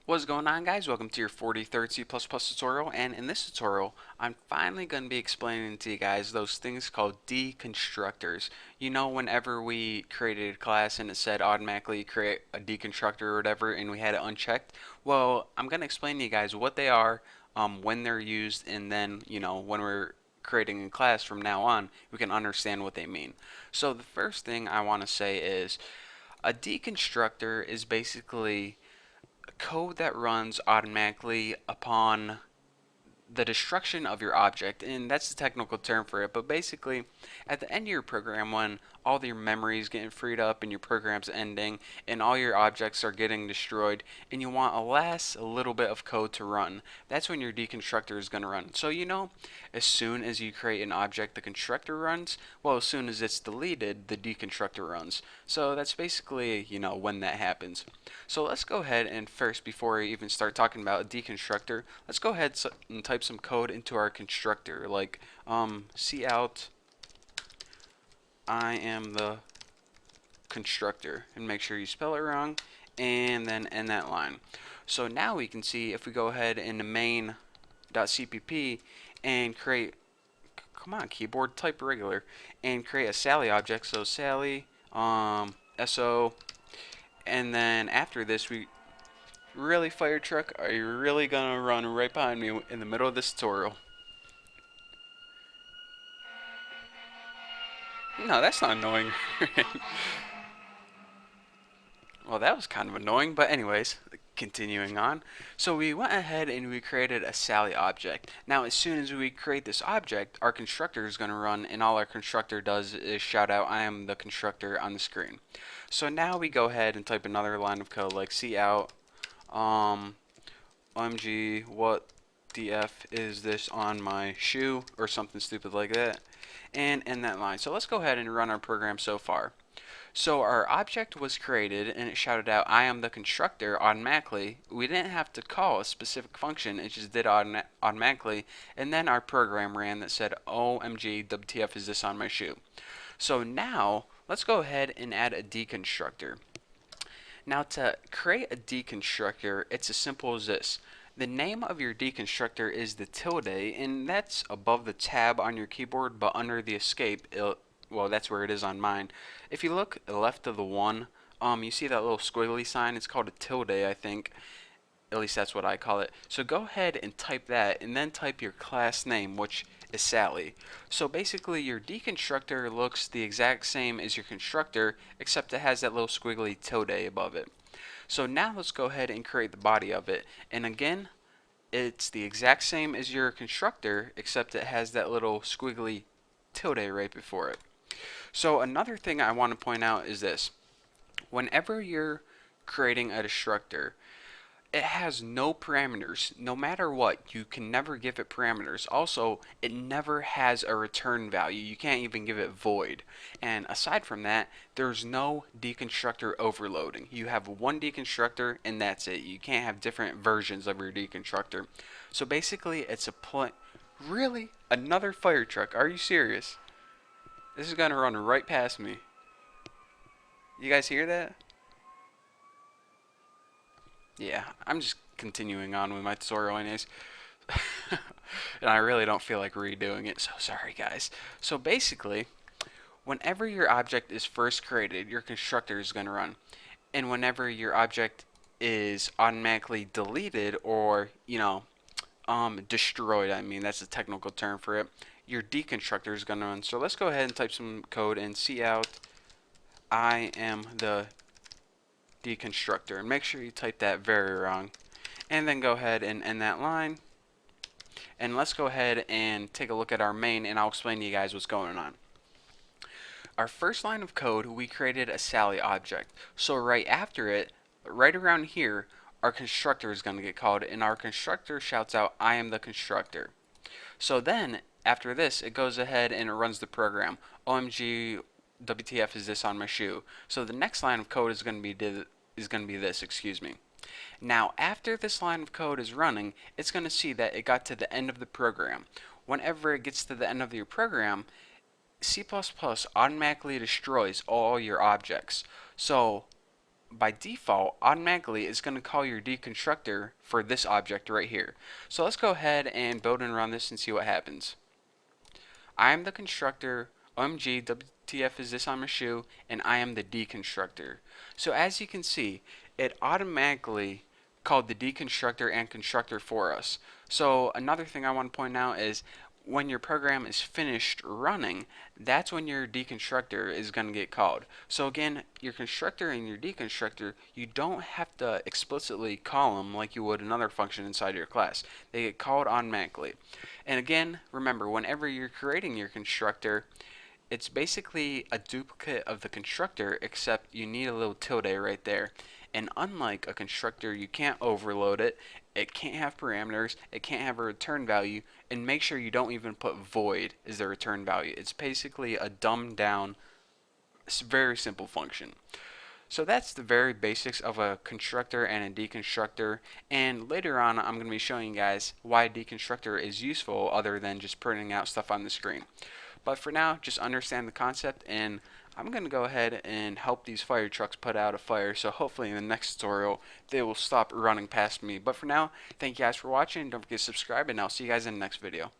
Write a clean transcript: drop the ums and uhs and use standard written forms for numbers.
What's going on, guys? Welcome to your 43rd C++ tutorial, and in this tutorial I'm finally going to be explaining to you guys those things called deconstructors. You know, whenever we created a class and it said automatically create a deconstructor or whatever and we had it unchecked, well, I'm going to explain to you guys what they are, when they're used, and then, when we're creating a class from now on, we can understand what they mean. So the first thing I want to say is a deconstructor is basically code that runs automatically upon the destruction of your object, and that's the technical term for it. But basically, at the end of your program, when all your memory is getting freed up and your program's ending and all your objects are getting destroyed and you want a little bit of code to run, that's when your deconstructor is going to run. So as soon as you create an object, the constructor runs. Well, as soon as it's deleted, the deconstructor runs. So that's basically, when that happens. So let's go ahead and first, before we even start talking about a deconstructor, let's go ahead and type some code into our constructor, like cout I am the constructor, and make sure you spell it wrong, and then end that line. So now we can see if we go ahead in the main.cpp and create, come on keyboard, type regular, and create a Sally object. So Sally so, and then after this, really, fire truck, are you really gonna run right behind me in the middle of this tutorial? No, that's not annoying. Well, that was kind of annoying, but anyways, continuing on. So we went ahead and we created a Sally object. Now, as soon as we create this object, our constructor is going to run, and all our constructor does is shout out, I am the constructor, on the screen. So now we go ahead and type another line of code like cout OMG, what DF is this on my shoe, or something stupid like that, and end that line. So let's go ahead and run our program so far. So our object was created and it shouted out, I am the constructor, automatically. We didn't have to call a specific function, it just did automatically. And then our program ran that said, OMG, WTF is this on my shoe. So now let's go ahead and add a deconstructor. Now, to create a deconstructor, it's as simple as this. The name of your deconstructor is the tilde, and that's above the tab on your keyboard, but under the escape, well, that's where it is on mine. If you look left of the one, you see that little squiggly sign? It's called a tilde, I think. At least that's what I call it. So go ahead and type that, and then type your class name, which is Sally. So basically, your deconstructor looks the exact same as your constructor, except it has that little squiggly tilde above it. So now let's go ahead and create the body of it. And again, it's the exact same as your constructor, except it has that little squiggly tilde right before it. So another thing I want to point out is this. Whenever you're creating a destructor, it has no parameters. No matter what, you can never give it parameters. Also, it never has a return value. You can't even give it void. And aside from that, there's no deconstructor overloading. You have one deconstructor and that's it. You can't have different versions of your deconstructor. So basically, it's really? Another fire truck? Are you serious? This is gonna run right past me. You guys hear that? Yeah, I'm just continuing on with my tutorial anyways. And I really don't feel like redoing it, so sorry guys. So basically, whenever your object is first created, your constructor is going to run. And whenever your object is automatically deleted or, destroyed, I mean, that's a technical term for it, your deconstructor is going to run. So let's go ahead and type some code and cout I am the deconstructor, and make sure you type that very wrong, and then go ahead and end that line. And let's go ahead and take a look at our main, and I'll explain to you guys what's going on. Our first line of code, we created a Sally object. So right after it, right around here, our constructor is going to get called, and our constructor shouts out, I am the constructor. So then, after this, it goes ahead and it runs the program. OMG, WTF is this on my shoe? So the next line of code is going to be this, excuse me. Now, after this line of code is running, it's going to see that it got to the end of the program. Whenever it gets to the end of your program, C++ automatically destroys all your objects. So by default, automatically it's going to call your deconstructor for this object right here. So let's go ahead and build and run this and see what happens. I am the constructor, OMG, WTF is this on my shoe, and I am the deconstructor. So as you can see, it automatically called the deconstructor and constructor for us. So another thing I want to point out is when your program is finished running, that's when your deconstructor is going to get called. So again, your constructor and your deconstructor, you don't have to explicitly call them like you would another function inside your class. They get called automatically. And again, remember, whenever you're creating your constructor, it's basically a duplicate of the constructor, except you need a little tilde right there. And unlike a constructor, you can't overload it, it can't have parameters, it can't have a return value, and make sure you don't even put void as the return value. It's basically a dumbed down, very simple function. So that's the very basics of a constructor and a deconstructor, and later on I'm going to be showing you guys why a deconstructor is useful other than just printing out stuff on the screen. But for now, just understand the concept, and I'm going to go ahead and help these fire trucks put out a fire, so hopefully in the next tutorial they will stop running past me. But for now, thank you guys for watching, don't forget to subscribe, and I'll see you guys in the next video.